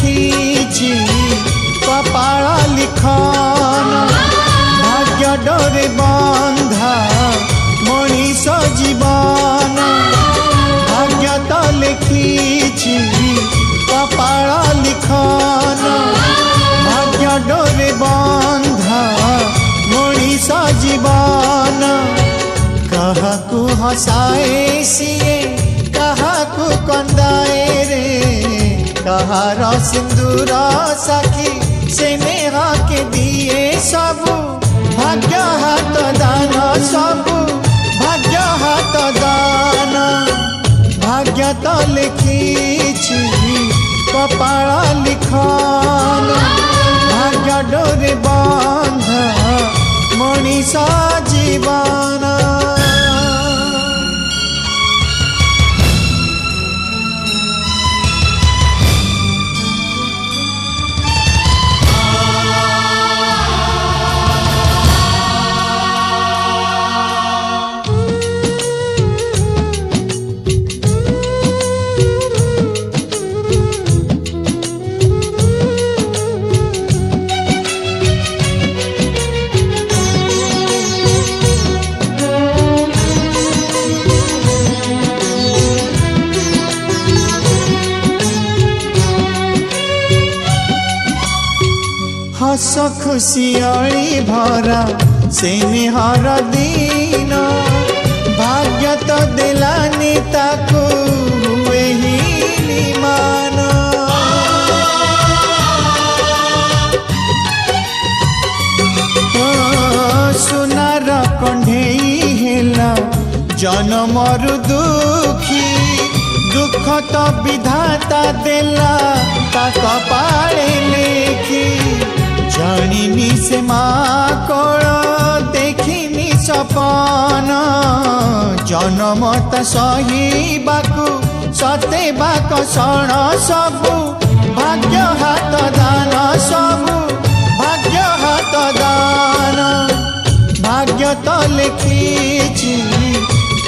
लिखिछि कपाल लिखन भाग्य डोरे बंधा मनीष जीवन भाग्य तो लिखिछि कपाल लिखन भाग्य डोरे बंधा मनीष जीवन कहाकू हसाए सिए कहाकू कंदाए रे कहार सिंदूर साखी से नेहा के दिए सबू भाग्य हाथ दान सबू भाग्य हाथ दान भाग्य तो लिखिछि कपाल लिखन भाग्य डोरे बंधा मनीष जीवन। हस खुशियाली भरा से निहार दिन भाग्य तो दिलानी ताकू हुए ही निमान सुनार कंढेई हेला जनमरु दुखी दुख तो विधाता देला ता कपाले लेखी जानिनी से माँ कोल देखिनी सपन जनमत सहीबाकू सतेबाक सण सबू भाग्य हाथ दान सबू भाग्य हाथ दान भाग्य तो लिखिछि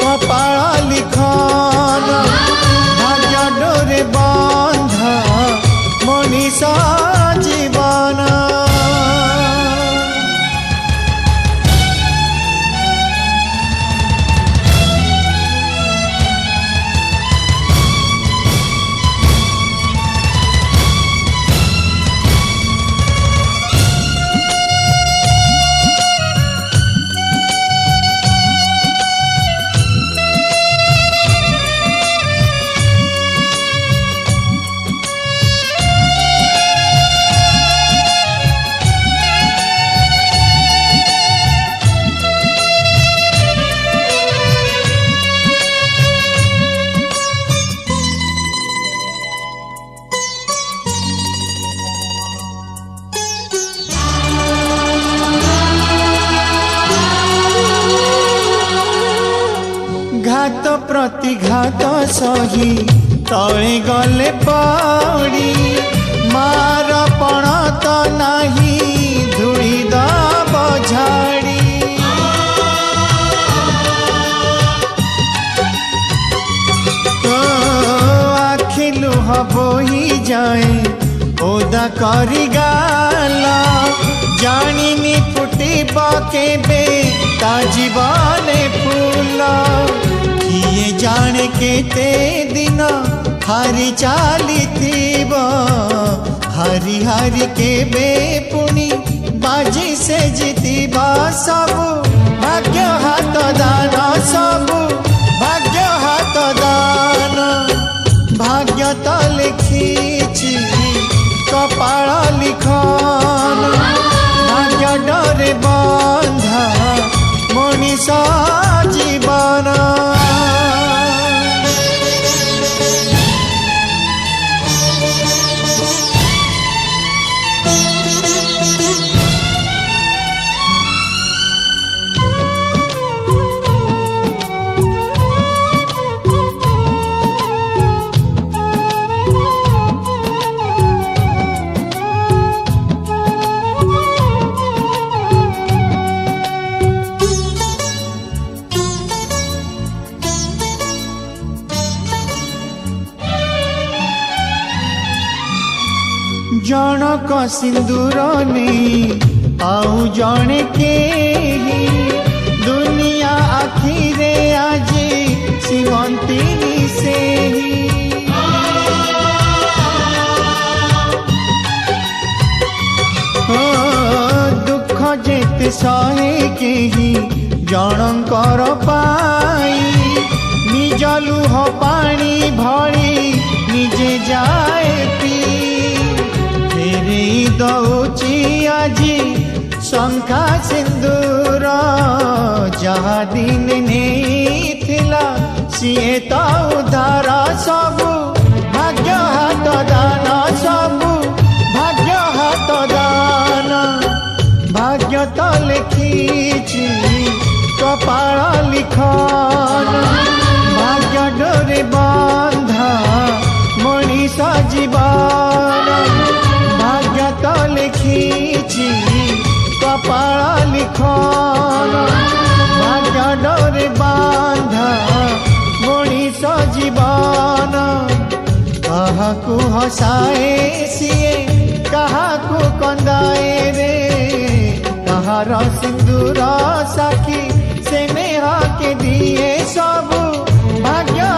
कपाल लिखन भाग्य डोरे बंधा मनीष जीवन। घात प्रतिघात सही तले गले पड़ी मार पण तो नाही धूली दब झाड़ी आखि लुह बोही जाए ओदा करी गाला जानिनी फुटिब केबे ता जीवने फूल किए जाने केते दिन हारी चाली थीब हारी हारी केबे पुनी बाजी से जीतिबा सबू भाग्य हाथ दान सबू भाग्य हाथ दान भाग्य तो लिखिछि कपाल लिखन भाग्य डोरे बंधा मनीष जीवन। को सिंदूर नहीं आउ जणे के दुनिया आखिरे आज सीमंती से दुख जेते सहे के जनकर पाई निज लुह पानी भरी निजे जाए पी फेरे दौची आजी शंखा सिंदूर जहा दिन नहीं थिला सीए तो उधार सबू भाग्य हाथ दान सबू भाग्य हाथ दान भाग्य तो लिखी कपाल लिखन भाग्य डोरे बंधा मनीष जीवन भाग्य तो लिखी कपाल लिखन भाग्य डोरे बंधा मनीष जीवन काहाकू हसाए सीए काहाकू कंदाए रे कहार सिंदूर साखी से नेहा के दिए सबू भाग्य